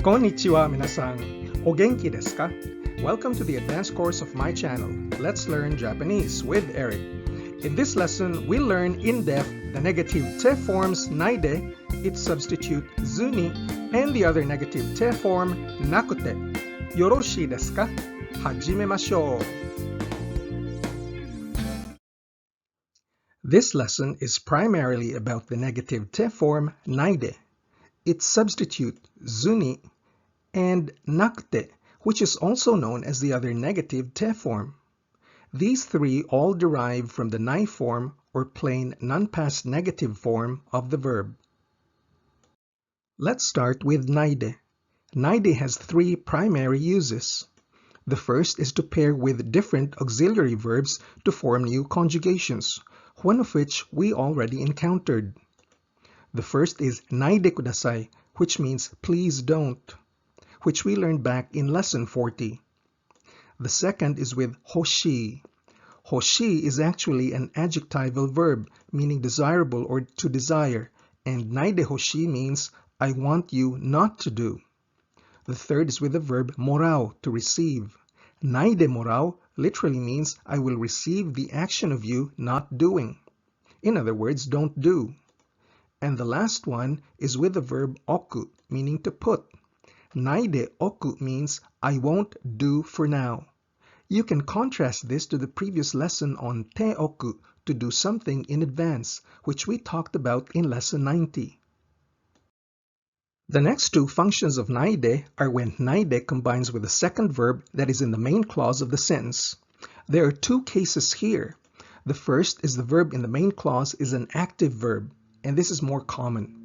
Konnichiwa minasan. O genki desu ka? Welcome to the advanced course of my channel. Let's learn Japanese with Eric. In this lesson, we'll learn in depth the negative te forms naide, its substitute ZU NI, and the other negative te form NAKUTE. Yoroshii desu ka? Hajimemashou. This lesson is primarily about the negative te form naide, its substitute ZU NI, and NAKUTE, which is also known as the other negative te form. These three all derive from the nai form or plain non-past negative form of the verb. Let's start with naide. Naide has three primary uses. The first is to pair with different auxiliary verbs to form new conjugations, one of which we already encountered. The first is NAIDE KUDASAI, which means please don't, which we learned back in lesson 40. The second is with hoshii. Hoshii is actually an adjectival verb meaning desirable or to desire, and NAIDE HOSHII means I want you not to do. The third is with the verb morau, to receive. NAIDE MORAU literally means I will receive the action of you not doing. In other words, don't do. And the last one is with the verb oku, meaning to put. NAIDE OKU means I won't do for now. You can contrast this to the previous lesson on te oku, to do something in advance, which we talked about in lesson 90. The next two functions of NAIDE are when NAIDE combines with a second verb that is in the main clause of the sentence. There are two cases here. The first is the verb in the main clause is an active verb, and this is more common.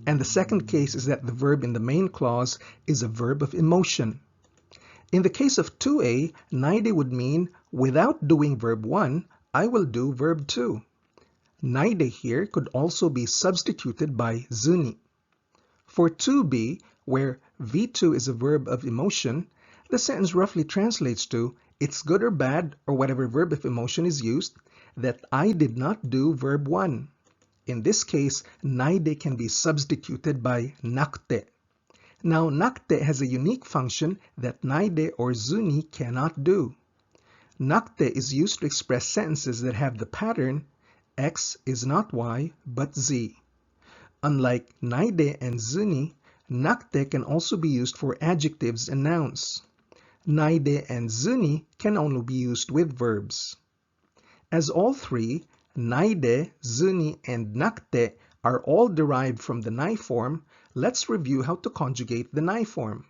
And the second case is that the verb in the main clause is a verb of emotion. In the case of 2a, NAIDE would mean without doing verb 1, I will do verb 2. NAIDE here could also be substituted by ZU NI. For 2b, where V2 is a verb of emotion, the sentence roughly translates to it's good or bad, or whatever verb of emotion is used, that I did not do verb 1. In this case, NAIDE can be substituted by NAKUTE. Now, NAKUTE has a unique function that NAIDE or ZU NI cannot do. NAKUTE is used to express sentences that have the pattern X is not Y, but Z. Unlike NAIDE and ZU NI, NAKUTE can also be used for adjectives and nouns. NAIDE and ZU NI can only be used with verbs. As all three, NAIDE, ZU NI, and NAKUTE are all derived from the nai form, let's review how to conjugate the nai form.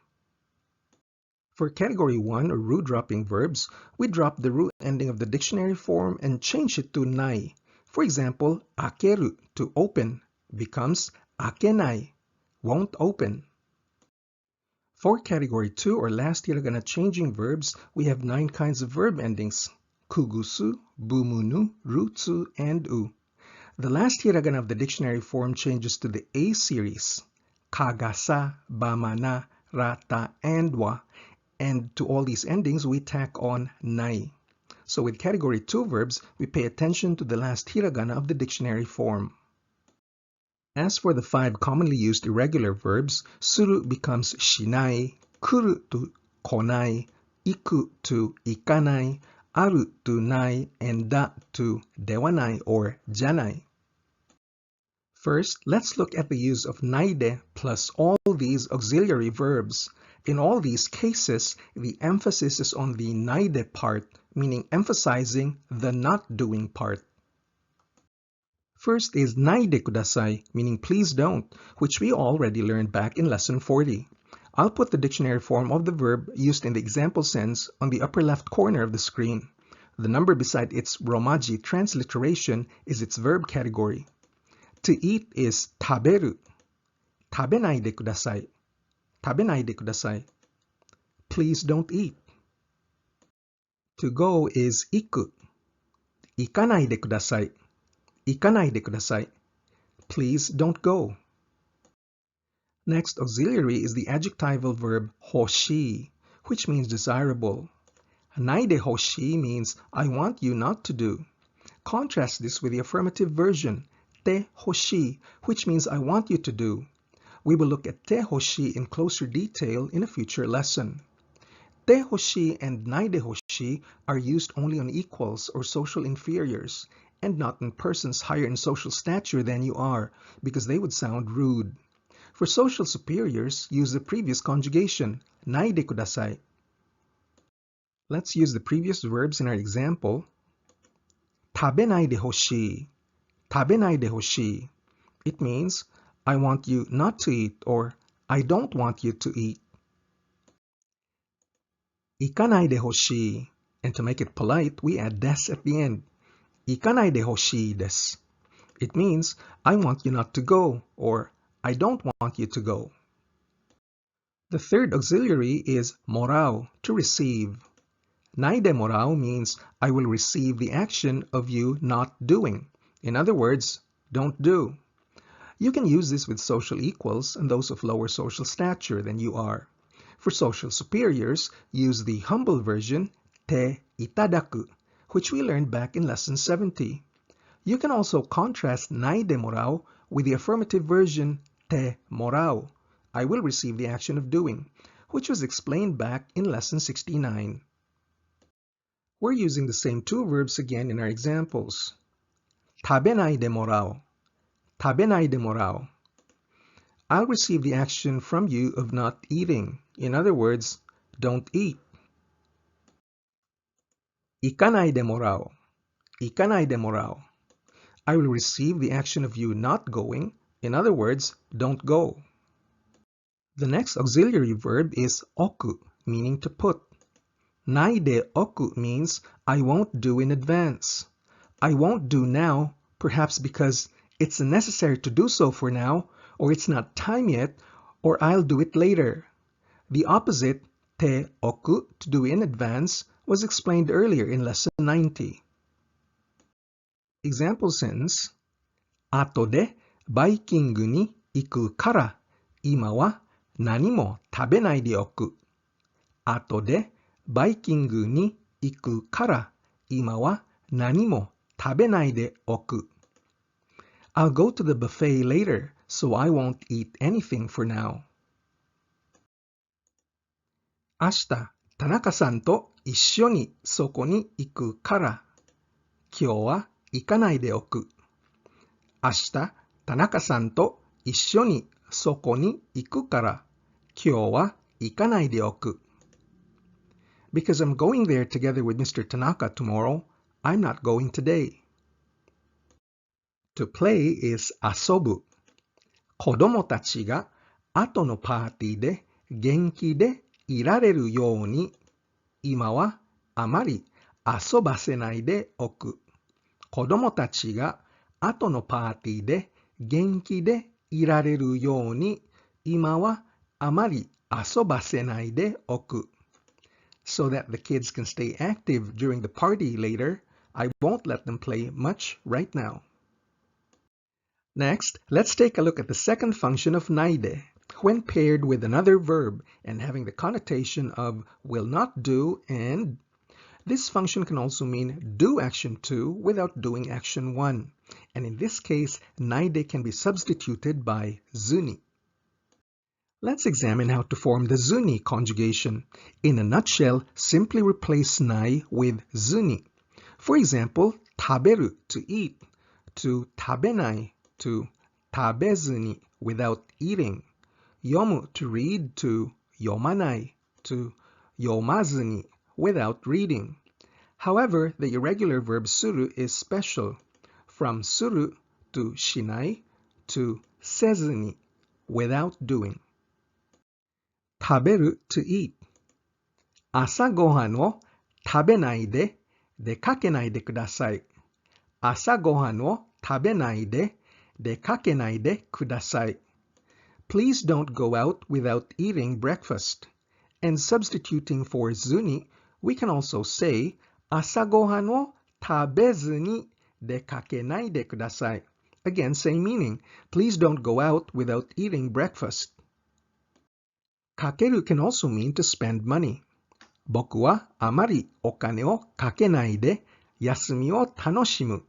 For category 1 or root-dropping verbs, we drop the root ending of the dictionary form and change it to nai. For example, akeru, to open, becomes akenai, won't open. For category 2 or last hiragana changing verbs, we have 9 kinds of verb endings: kugusu, bumunu, rutsu, and u. The last hiragana of the dictionary form changes to the A series, kagasa, bamana, rata, and wa, and to all these endings we tack on nai. So with category 2 verbs, we pay attention to the last hiragana of the dictionary form. As for the 5 commonly used irregular verbs, suru becomes shinai, kuru to konai, iku to ikanai, aru to nai, and da to dewanai or janai. First, let's look at the use of NAIDE plus all these auxiliary verbs. In all these cases, the emphasis is on the NAIDE part, meaning emphasizing the not doing part. First is NAIDE KUDASAI, meaning please don't, which we already learned back in lesson 40. I'll put the dictionary form of the verb used in the example sentence on the upper left corner of the screen. The number beside its Romaji transliteration is its verb category. To eat is taberu. Tabenaide kudasai. Tabenaide kudasai. Please don't eat. To go is iku. Ikanaide kudasai. Ikanaide kudasai. Please don't go. Next auxiliary is the adjectival verb hoshii, which means desirable. NAIDE HOSHII means I want you not to do. Contrast this with the affirmative version, te hoshii, which means I want you to do. We will look at NAIDE HOSHII in closer detail in a future lesson. NAIDE HOSHII and NAIDE HOSHII are used only on equals or social inferiors, and not on persons higher in social stature than you are, because they would sound rude. For social superiors, use the previous conjugation, NAIDE KUDASAI. Let's use the previous verbs in our example. 食べないでほしい. 食べないでほしい. It means, I want you not to eat, or I don't want you to eat. 行かないでほしい. And to make it polite, we add des at the end. 行かないでほしいです. It means, I want you not to go, or I don't want you to go. The third auxiliary is morau, to receive. NAIDE MORAU means I will receive the action of you not doing. In other words, don't do. You can use this with social equals and those of lower social stature than you are. For social superiors, use the humble version, te itadaku, which we learned back in lesson 70. You can also contrast NAIDE MORAU with the affirmative version, te morau, I will receive the action of doing, which was explained back in lesson 69. We're using the same two verbs again in our examples. 食べないでもらう. 食べないでもらう. I'll receive the action from you of not eating. In other words, don't eat. 行かないでもらう. 行かないでもらう. I will receive the action of you not going. In other words, don't go. The next auxiliary verb is oku, meaning to put. NAIDE OKU means I won't do in advance. I won't do now, perhaps because it's necessary to do so for now, or it's not time yet, or I'll do it later. The opposite, te oku, to do in advance, was explained earlier in lesson 90. Example sentence, 後でバイキングに行くから今は何も食べないでおく。後でバイキングに行くから今は何も食べないでおく。I'll go to the buffet later, so I won't eat anything for now. 明日、田中さんと一緒にそこに行くから今日は行かないでおく。明日、田中さんと一緒にそこに行くから今日は行かないでおく。Because I'm going there together with Mr. Tanaka tomorrow, I'm not going today. To play is 遊ぶ。子供たちが後のパーティーで元気でいられるように、今はあまり遊ばせないでおく。子供たちが後のパーティーで元気でいられるように、今はあまり遊ばせないでおく。So that the kids can stay active during the party later, I won't let them play much right now. Next, let's take a look at the second function of NAIDE, when paired with another verb and having the connotation of will not do and. This function can also mean do action 2 without doing action 1. And in this case, NAIDE can be substituted by ZU NI. Let's examine how to form the ZU NI conjugation. In a nutshell, simply replace nai with ZU NI. For example, taberu, to eat, to tabenai, to tabezu ni, without eating. Yomu, to read, to yomanai, to yomazu ni, without reading. However, the irregular verb suru is special. From suru to shinai to sezu ni, without doing. Taberu, to eat. 朝ごはんを食べないで出かけないでください。朝ごはんを食べないで出かけないでください。Please don't go out without eating breakfast. And substituting for ZU NI, we can also say 朝ごはんを食べずに出かけないでください。Again, same meaning. Please don't go out without eating breakfast. かける can also mean to spend money. 僕はあまりお金をかけないで休みを楽しむ。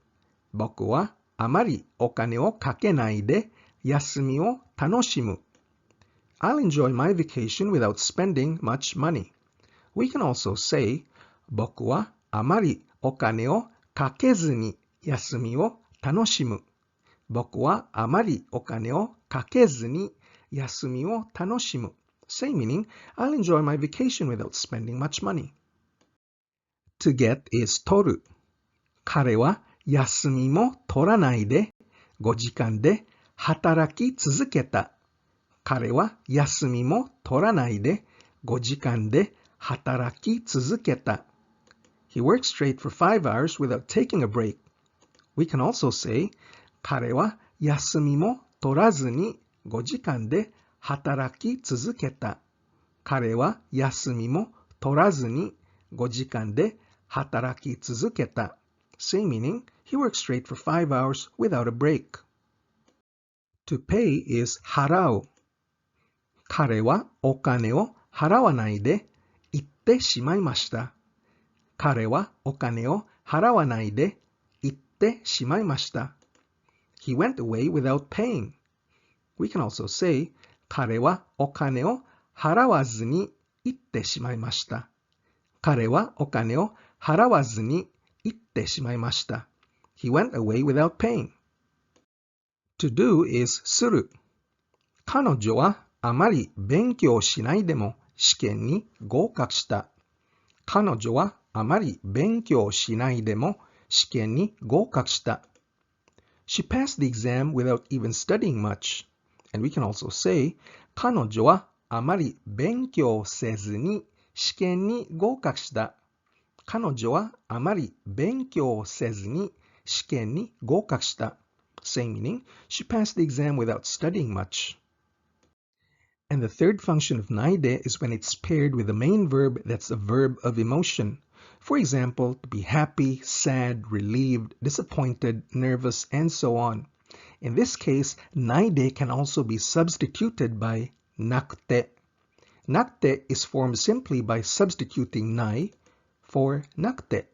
僕はあまりお金をかけないで休みを楽しむ。I'll enjoy my vacation without spending much money. We can also say, 僕はあまりお金をかけずに休みを楽しむ。僕はあまりお金をかけずに休みを楽しむ。Same meaning, I'll enjoy my vacation without spending much money. To get is 取る。彼は休みも取らないで5時間で働き続けた。彼は休みも取らないで5時間で働き続けた。He worked straight for 5 hours without taking a break. We can also say, 彼は休みも取らずに5時間で働き続けた。彼は休みも取らずに5時間で働き続けた。Same meaning, he worked straight for 5 hours without a break. To pay is 払う。彼はお金を払わないで行ってしまいました。彼はお金を払わないで行ってしまいました。He went away without paying. We can also say, 彼はお金を払わずに行ってしまいました。彼はお金を払わずに行ってしまいました。He went away without paying. To do is する。彼女はあまり勉強しないでも試験に合格した。彼女はあまり勉強しないでも試験に合格した。She passed the exam without even studying much. And we can also say, 彼女はあまり勉強せずに試験に合格した。彼女はあまり勉強せずに試験に合格した。Same meaning, she passed the exam without studying much. And the third function of NAIDE is when it's paired with a main verb that's a verb of emotion. For example, to be happy, sad, relieved, disappointed, nervous, and so on. In this case, NAIDE can also be substituted by NAKUTE. NAKUTE is formed simply by substituting NAI for NAKUTE.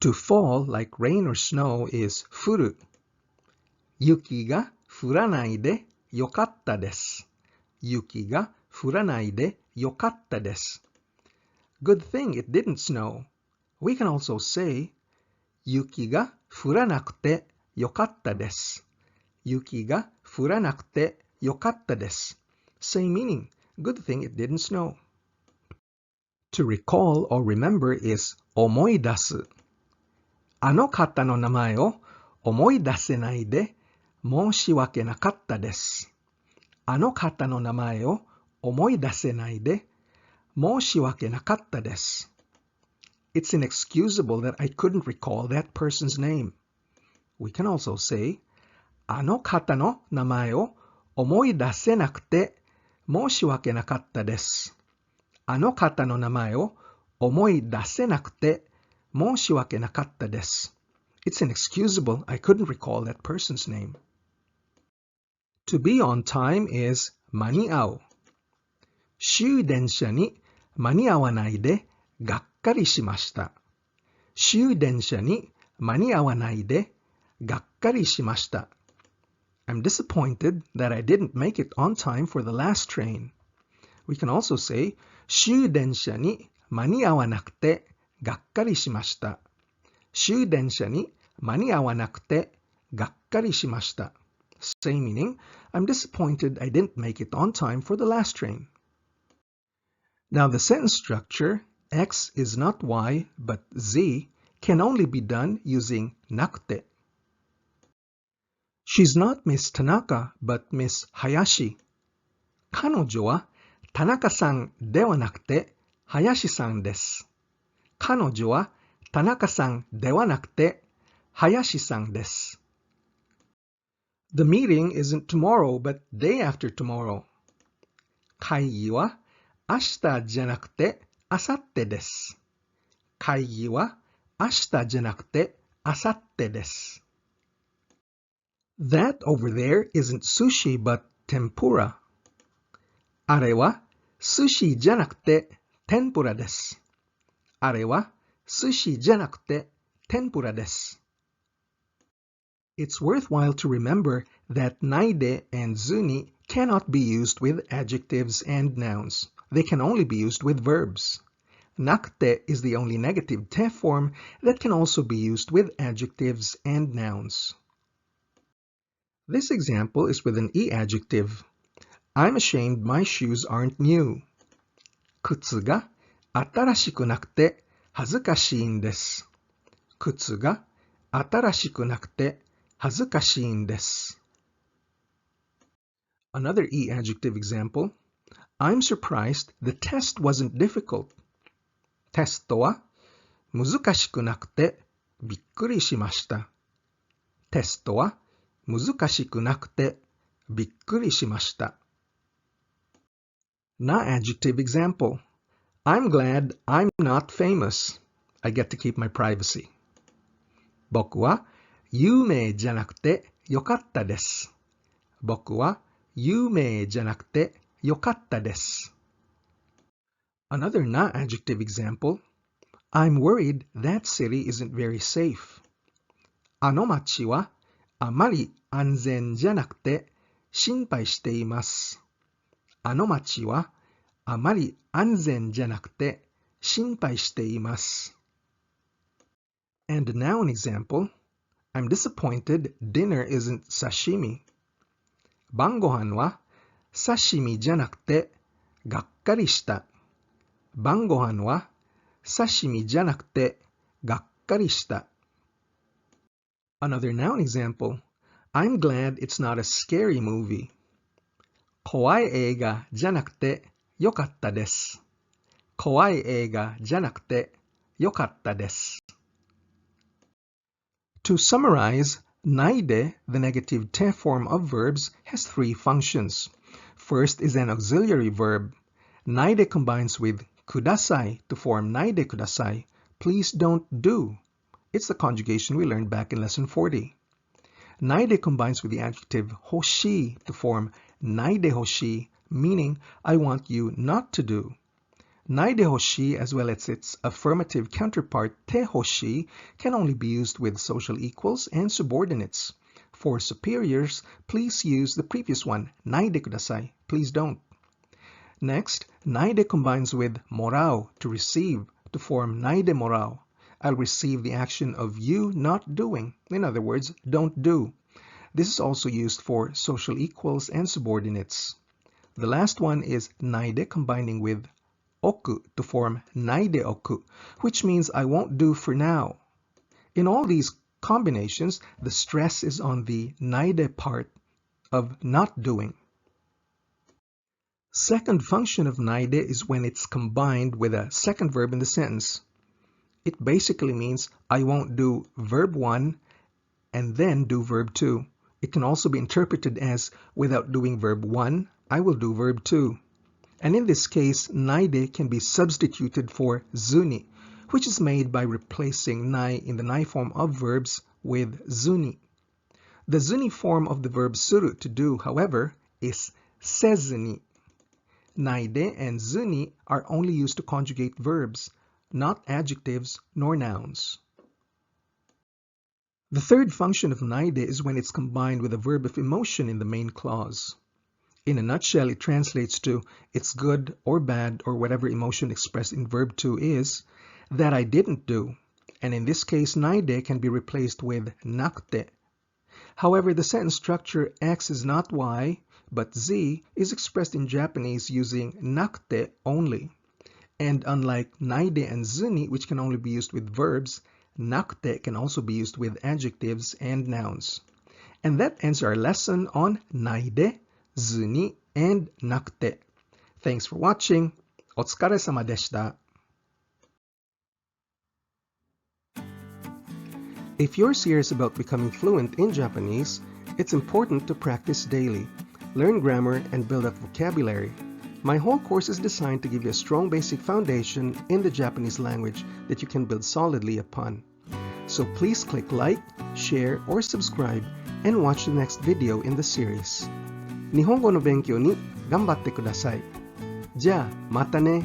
To fall, like rain or snow, is 降る。雪が降らないでよかったです。雪が降らないでよかったです。Good thing it didn't snow. We can also say, 雪が降らなくてよかったです。雪が降らなくてよかったです。Same meaning, good thing it didn't snow. To recall or remember is 思い出す。あの方の名前を思い出せないで申し訳なかったです。あの方の名前を思い出せないで申し訳なかったです。It's inexcusable that I couldn't recall that person's name. We can also say, あの方の名前を思い出せなくて申し訳なかったです。あの方の名前を思い出せなくて申し訳なかったです。It's inexcusable I couldn't recall that person's name. To be on time is 間に合う。終電車に間に合わないでがっかりしました。終電車に間に合わないでがっかりしました。I'm disappointed that I didn't make it on time for the last train. We can also say, 終電車に間に合わなくてがっかりしました。終電車に間に合わなくてがっかりしました。Same meaning, I'm disappointed I didn't make it on time for the last train. Now the sentence structure, X is not Y but Z, can only be done using NAKUTE. She's not Miss Tanaka but Miss Hayashi. 彼女は田中さんではなくて林さんです。彼女は田中さんではなくて林さんです。The meeting isn't tomorrow but day after tomorrow. 会議は明日じゃなくて明後日です。会議は明日じゃなくて明後日です。That over there isn't sushi but tempura. あれは寿司じゃなくて天ぷらです。あれは寿司じゃなくて天ぷらです。It's worthwhile to remember that NAIDE and ZU NI cannot be used with adjectives and nouns. They can only be used with verbs. NAKUTE is the only negative te form that can also be used with adjectives and nouns. This example is with an E adjective. I'm ashamed my shoes aren't new. 靴が新しくなくて恥ずかしいんです。靴が新しくなくて恥ずかしいんです。Another E adjective example. I'm surprised the test wasn't difficult. テストは難しくなくてびっくりしました。テストは難しくなくてびっくりしました。Na adjective example. I'm glad I'm not famous. I get to keep my privacy. 僕は有名じゃなくてよかったです。僕は有名じゃなくてよかったです。Another na adjective example. I'm worried that city isn't very safe. あの街はあまり安全じゃなくて心配しています。あの街はあまり安全じゃなくて心配しています。And now an example. I'm disappointed dinner isn't sashimi. 晩ご飯は刺身じゃなくてがっかりした。晩ご飯は刺身じゃなくてがっかりした。Another noun example. I'm glad it's not a scary movie. 怖い映画じゃなくてよかったです。怖い映画じゃなくてよかったです。To summarize, NAIDE, the negative te form of verbs, has three functions. First is an auxiliary verb. NAIDE combines with kudasai to form NAIDE KUDASAI. Please don't do. It's the conjugation we learned back in lesson 40. NAIDE combines with the adjective hoshii to form NAIDE HOSHII, meaning I want you not to do. NAIDE HOSHII, as well as its affirmative counterpart te hoshii, can only be used with social equals and subordinates. For superiors, please use the previous one, NAIDE KUDASAI. Please don't. Next, NAIDE combines with morau, to receive, to form NAIDE MORAU. I'll receive the action of you not doing. In other words, don't do. This is also used for social equals and subordinates. The last one is NAIDE combining with oku to form NAIDE OKU, which means I won't do for now. In all these combinations, the stress is on the NAIDE part of not doing. Second function of NAIDE is when it's combined with a second verb in the sentence. It basically means I won't do verb 1 and then do verb 2. It can also be interpreted as without doing verb 1, I will do verb 2. And in this case, NAIDE can be substituted for ZU NI, which is made by replacing nai in the nai form of verbs with ZU NI. The ZU NI form of the verb suru, to do, however, is sezu ni. NAIDE and ZU NI are only used to conjugate verbs, not adjectives nor nouns. The third function of NAIDE is when it's combined with a verb of emotion in the main clause. In a nutshell, it translates to it's good or bad or whatever emotion expressed in verb 2 is that I didn't do. And in this case, NAIDE can be replaced with NAKUTE. However, the sentence structure X is not Y, but Z is expressed in Japanese using NAKUTE only. And unlike NAIDE and ZU NI, which can only be used with verbs, NAKUTE can also be used with adjectives and nouns. And that ends our lesson on NAIDE, ZU NI, and NAKUTE. Thanks for watching. Otsukaresama deshita. If you're serious about becoming fluent in Japanese, it's important to practice daily, learn grammar, and build up vocabulary. My whole course is designed to give you a strong basic foundation in the Japanese language that you can build solidly upon. So please click like, share, or subscribe and watch the next video in the series. 日本語の勉強に頑張ってください。じゃあ、またね。